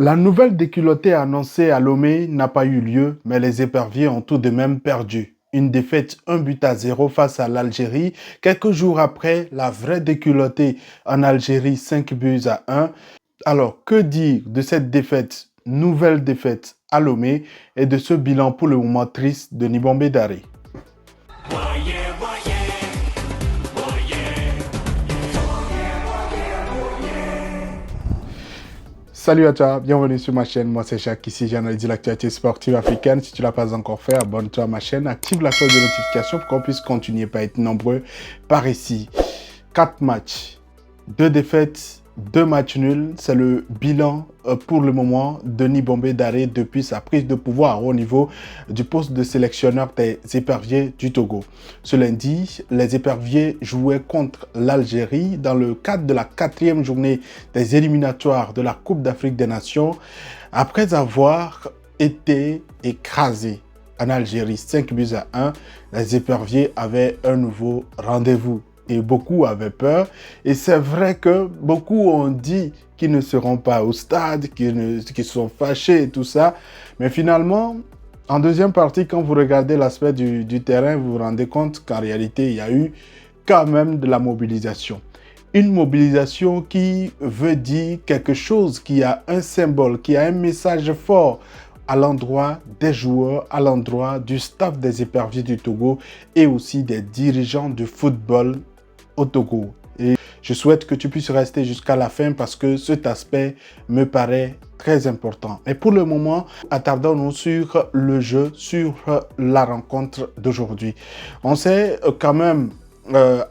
La nouvelle déculottée annoncée à Lomé n'a pas eu lieu, mais les éperviers ont tout de même perdu. Une défaite 1 but à 0 face à l'Algérie, quelques jours après la vraie déculottée en Algérie 5 buts à 1. Alors, que dire de cette défaite, nouvelle défaite à Lomé et de ce bilan pour le moment triste de Nibombe Daré? Salut à toi, bienvenue sur ma chaîne. Moi c'est Jacques, ici j'analyse l'actualité sportive africaine. Si tu ne l'as pas encore fait, abonne-toi à ma chaîne, active la cloche de notification pour qu'on puisse continuer par être nombreux par ici. 4 matchs, 2 défaites, 2 matchs nuls. C'est le bilan pour le moment de Nibombe Daré depuis sa prise de pouvoir au niveau du poste de sélectionneur des éperviers du Togo. Ce lundi, les éperviers jouaient contre l'Algérie dans le cadre de la 4e journée des éliminatoires de la Coupe d'Afrique des Nations après avoir été écrasés en Algérie 5 buts à 1. Les éperviers avaient un nouveau rendez-vous. Et beaucoup avaient peur. Et c'est vrai que beaucoup ont dit qu'ils ne seront pas au stade, qu'ils sont fâchés et tout ça. Mais finalement, en deuxième partie, quand vous regardez l'aspect du terrain, vous vous rendez compte qu'en réalité, il y a eu quand même de la mobilisation. Une mobilisation qui veut dire quelque chose, qui a un symbole, qui a un message fort à l'endroit des joueurs, à l'endroit du staff des éperviers du Togo et aussi des dirigeants du football au Togo. Et je souhaite que tu puisses rester jusqu'à la fin parce que cet aspect me paraît très important. Mais pour le moment, attardons-nous sur le jeu, sur la rencontre d'aujourd'hui. On s'est quand même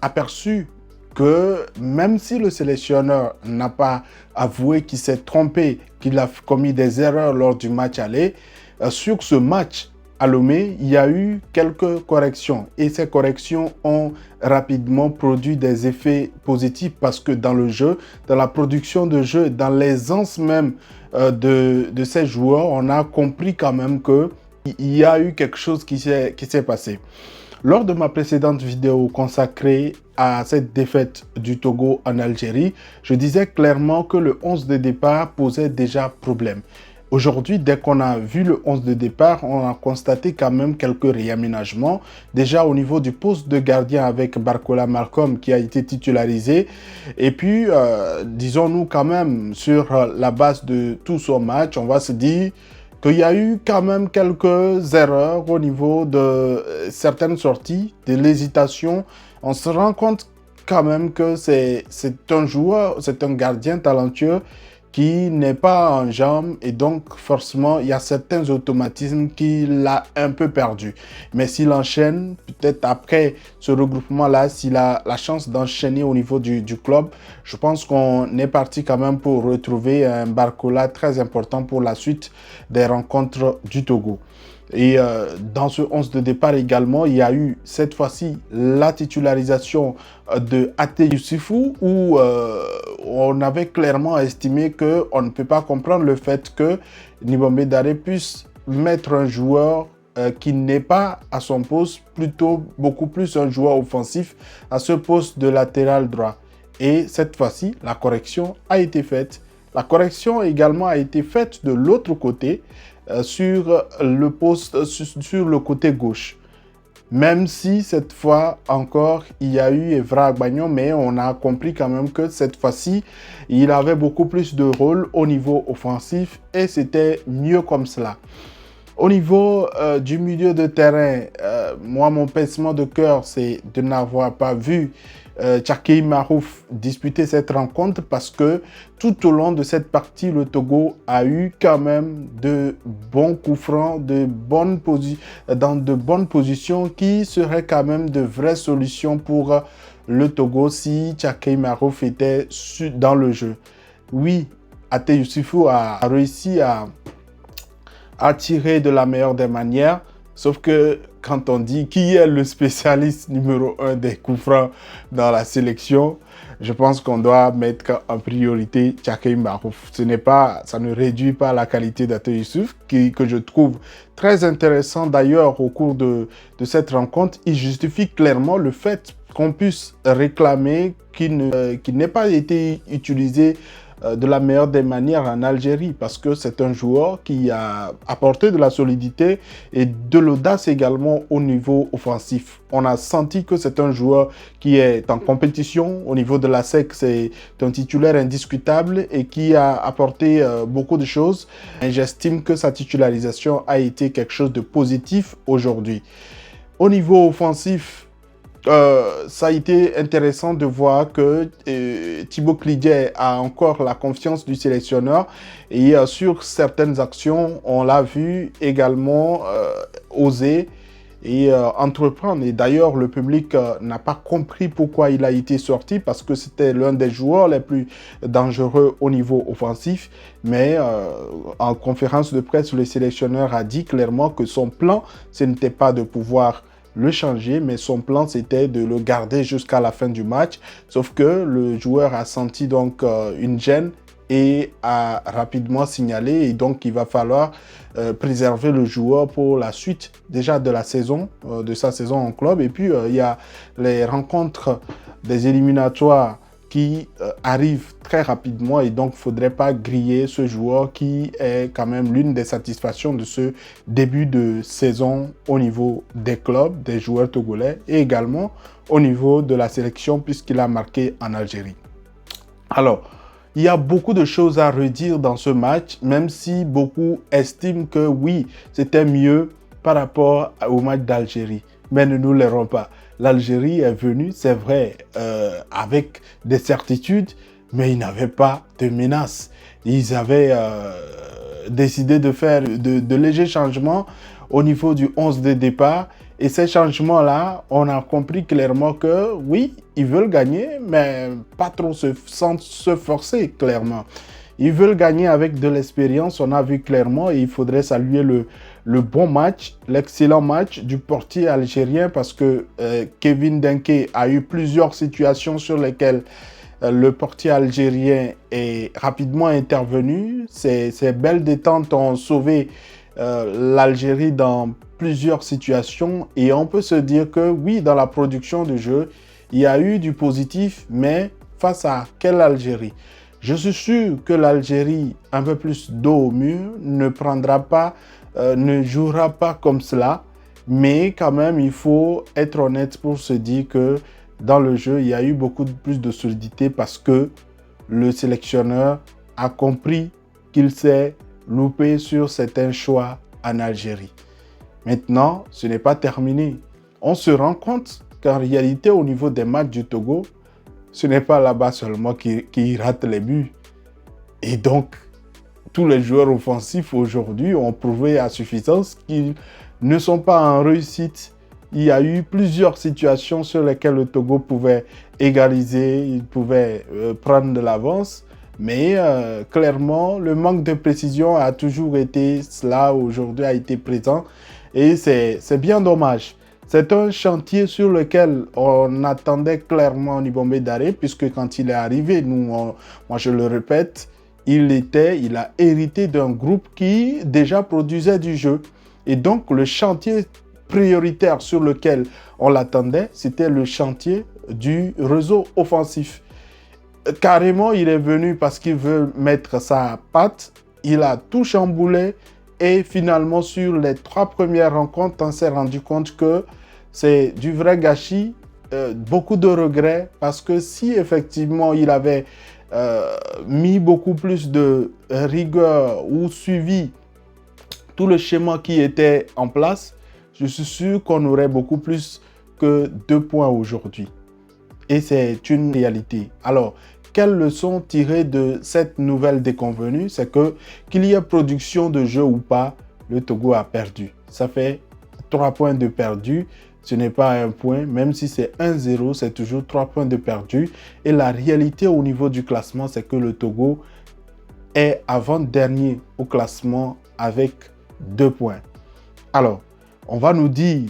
aperçu que même si le sélectionneur n'a pas avoué qu'il s'est trompé, qu'il a commis des erreurs lors du match aller, sur ce match à Lomé, il y a eu quelques corrections et ces corrections ont rapidement produit des effets positifs parce que dans le jeu, dans la production de jeu, dans l'aisance même de ces joueurs, on a compris quand même qu'il y a eu quelque chose qui s'est passé. Lors de ma précédente vidéo consacrée à cette défaite du Togo en Algérie, je disais clairement que le 11 de départ posait déjà problème. Aujourd'hui, dès qu'on a vu le 11 de départ, on a constaté quand même quelques réaménagements. Déjà au niveau du poste de gardien avec Barcola Malcolm qui a été titularisé. Et puis, disons-nous quand même, sur la base de tout son match, on va se dire qu'il y a eu quand même quelques erreurs au niveau de certaines sorties, de l'hésitation. On se rend compte quand même que c'est un joueur, c'est un gardien talentueux qui n'est pas en jambes et donc forcément il y a certains automatismes qu'il a un peu perdu. Mais s'il enchaîne, peut-être après ce regroupement-là, s'il a la chance d'enchaîner au niveau du club, je pense qu'on est parti quand même pour retrouver un Barcola très important pour la suite des rencontres du Togo. Et dans ce 11 de départ également, il y a eu cette fois-ci la titularisation de Ate Youssifou où on avait clairement estimé qu'on ne peut pas comprendre le fait que Nibombe Daré puisse mettre un joueur qui n'est pas à son poste, plutôt beaucoup plus un joueur offensif à ce poste de latéral droit. Et cette fois-ci, la correction a été faite. La correction également a été faite de l'autre côté, sur le poste, sur le côté gauche. Même si cette fois encore, il y a eu Evra Agbagnon, mais on a compris quand même que cette fois-ci, il avait beaucoup plus de rôle au niveau offensif et c'était mieux comme cela. Au niveau du milieu de terrain, moi, mon pincement de cœur, c'est de n'avoir pas vu Tchakei Marouf disputer cette rencontre parce que tout au long de cette partie, le Togo a eu quand même de bons coups francs, dans de bonnes positions qui seraient quand même de vraies solutions pour le Togo si Tchakei Marouf était dans le jeu. Oui, Ate Youssifou a réussi à tirer de la meilleure des manières. Sauf que quand on dit qui est le spécialiste numéro 1 des coups francs dans la sélection, je pense qu'on doit mettre en priorité Tchakei Marouf. Ça ne réduit pas la qualité d'Ate Youssouf, que je trouve très intéressant d'ailleurs au cours de cette rencontre. Il justifie clairement le fait qu'on puisse réclamer qu'il n'ait pas été utilisé de la meilleure des manières en Algérie parce que c'est un joueur qui a apporté de la solidité et de l'audace également au niveau offensif. On a senti que c'est un joueur qui est en compétition au niveau de la SEC, c'est un titulaire indiscutable et qui a apporté beaucoup de choses. Et j'estime que sa titularisation a été quelque chose de positif aujourd'hui. Au niveau offensif, ça a été intéressant de voir que Thibaut Clydier a encore la confiance du sélectionneur et sur certaines actions, on l'a vu également oser et entreprendre. Et d'ailleurs, le public n'a pas compris pourquoi il a été sorti parce que c'était l'un des joueurs les plus dangereux au niveau offensif. Mais en conférence de presse, le sélectionneur a dit clairement que son plan, ce n'était pas de pouvoir le changer, mais son plan, c'était de le garder jusqu'à la fin du match. Sauf que le joueur a senti donc une gêne et a rapidement signalé. Et donc, il va falloir préserver le joueur pour la suite déjà de la saison, de sa saison en club. Et puis, il y a les rencontres des éliminatoires qui arrive très rapidement et donc il ne faudrait pas griller ce joueur qui est quand même l'une des satisfactions de ce début de saison au niveau des clubs, des joueurs togolais et également au niveau de la sélection puisqu'il a marqué en Algérie. Alors, il y a beaucoup de choses à redire dans ce match, même si beaucoup estiment que oui, c'était mieux par rapport au match d'Algérie. Mais ne nous l'airons pas. L'Algérie est venue, c'est vrai, avec des certitudes, mais ils n'avaient pas de menaces. Ils avaient décidé de faire de légers changements au niveau du 11 de départ. Et ces changements-là, on a compris clairement que oui, ils veulent gagner, mais pas trop sans se forcer, clairement. Ils veulent gagner avec de l'expérience, on a vu clairement, et il faudrait saluer le bon match, l'excellent match du portier algérien parce que Kevin Denke a eu plusieurs situations sur lesquelles le portier algérien est rapidement intervenu. Ces belles détentes ont sauvé l'Algérie dans plusieurs situations et on peut se dire que oui, dans la production de jeu, il y a eu du positif, mais face à quelle Algérie? Je suis sûr que l'Algérie, un peu plus dos au mur, ne prendra pas, ne jouera pas comme cela. Mais quand même, il faut être honnête pour se dire que dans le jeu, il y a eu beaucoup plus de solidité parce que le sélectionneur a compris qu'il s'est loupé sur certains choix en Algérie. Maintenant, ce n'est pas terminé. On se rend compte qu'en réalité, au niveau des matchs du Togo, ce n'est pas là-bas seulement qui rate les buts. Et donc, tous les joueurs offensifs aujourd'hui ont prouvé à suffisance qu'ils ne sont pas en réussite. Il y a eu plusieurs situations sur lesquelles le Togo pouvait égaliser, il pouvait prendre de l'avance. Mais clairement, le manque de précision a toujours été cela, aujourd'hui a été présent. Et c'est bien dommage. C'est un chantier sur lequel on attendait clairement Nibombe Daré, puisque quand il est arrivé, moi je le répète, il a hérité d'un groupe qui déjà produisait du jeu. Et donc le chantier prioritaire sur lequel on l'attendait, c'était le chantier du réseau offensif. Carrément, il est venu parce qu'il veut mettre sa patte, il a tout chamboulé et finalement sur les 3 premières rencontres, on s'est rendu compte que c'est du vrai gâchis, beaucoup de regrets parce que si effectivement il avait mis beaucoup plus de rigueur ou suivi tout le schéma qui était en place, je suis sûr qu'on aurait beaucoup plus que 2 points aujourd'hui. Et c'est une réalité. Alors, quelle leçon tirer de cette nouvelle déconvenue? C'est que qu'il y ait production de jeu ou pas, le Togo a perdu. Ça fait 3 points de perdu. Ce n'est pas un point, même si c'est 1-0, c'est toujours 3 points de perdu. Et la réalité au niveau du classement, c'est que le Togo est avant-dernier au classement avec 2 points. Alors, on va nous dire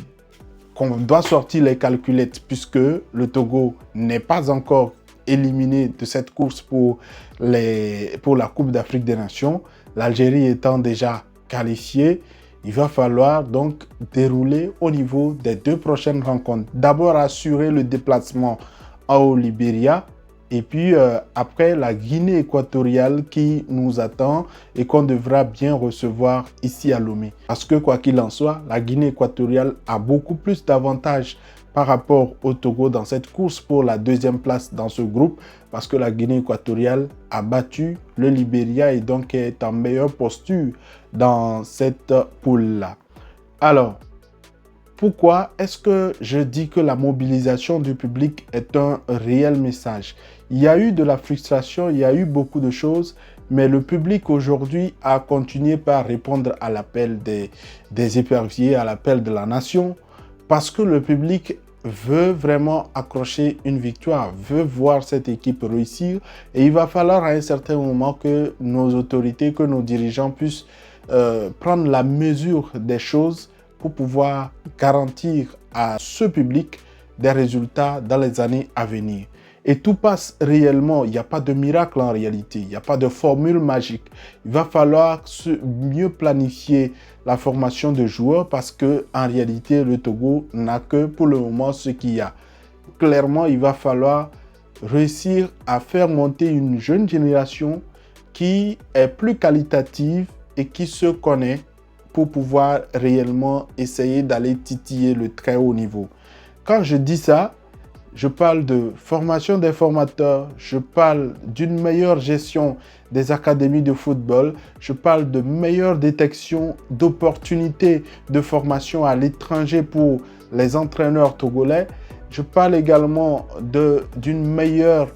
qu'on doit sortir les calculettes puisque le Togo n'est pas encore éliminé de cette course pour la Coupe d'Afrique des Nations. L'Algérie étant déjà qualifiée, il va falloir donc dérouler au niveau des 2 prochaines rencontres. D'abord, assurer le déplacement au Libéria Et puis après, la Guinée équatoriale qui nous attend et qu'on devra bien recevoir ici à Lomé. Parce que quoi qu'il en soit, la Guinée équatoriale a beaucoup plus d'avantages par rapport au Togo dans cette course pour la deuxième place dans ce groupe, parce que la Guinée équatoriale a battu le Libéria et donc est en meilleure posture dans cette poule-là. Alors, pourquoi est-ce que je dis que la mobilisation du public est un réel message? Il y a eu de la frustration, il y a eu beaucoup de choses, mais le public aujourd'hui a continué par répondre à l'appel des éperviers, à l'appel de la nation, parce que le public veut vraiment accrocher une victoire, veut voir cette équipe réussir, et il va falloir à un certain moment que nos autorités, que nos dirigeants puissent prendre la mesure des choses pour pouvoir garantir à ce public des résultats dans les années à venir. Et tout passe réellement, il n'y a pas de miracle en réalité, il n'y a pas de formule magique. Il va falloir mieux planifier la formation de joueurs parce que en réalité, le Togo n'a que pour le moment ce qu'il y a. Clairement, il va falloir réussir à faire monter une jeune génération qui est plus qualitative et qui se connaît pour pouvoir réellement essayer d'aller titiller le très haut niveau. Quand je dis ça, je parle de formation des formateurs, je parle d'une meilleure gestion des académies de football, je parle de meilleure détection d'opportunités de formation à l'étranger pour les entraîneurs togolais. Je parle également d'une meilleure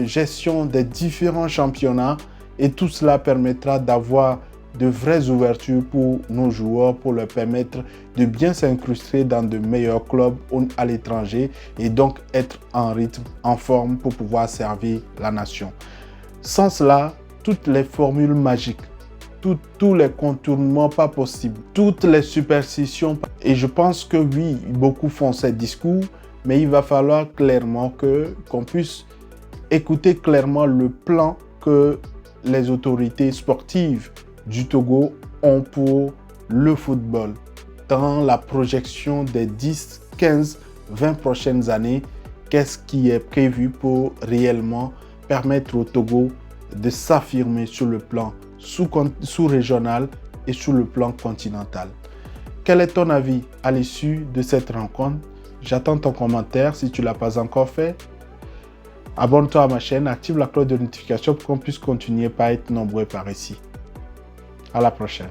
gestion des différents championnats et tout cela permettra d'avoir de vraies ouvertures pour nos joueurs, pour leur permettre de bien s'incruster dans de meilleurs clubs à l'étranger et donc être en rythme, en forme pour pouvoir servir la nation. Sans cela, toutes les formules magiques, tous les contournements pas possibles, toutes les superstitions, et je pense que oui, beaucoup font ces discours, mais il va falloir clairement qu'on puisse écouter clairement le plan que les autorités sportives du Togo ont pour le football dans la projection des 10, 15, 20 prochaines années. Qu'est-ce qui est prévu pour réellement permettre au Togo de s'affirmer sur le plan sous-régional et sur le plan continental? Quel est ton avis à l'issue de cette rencontre? J'attends ton commentaire si tu ne l'as pas encore fait. Abonne-toi à ma chaîne, active la cloche de notification pour qu'on puisse continuer par être nombreux par ici. À la prochaine.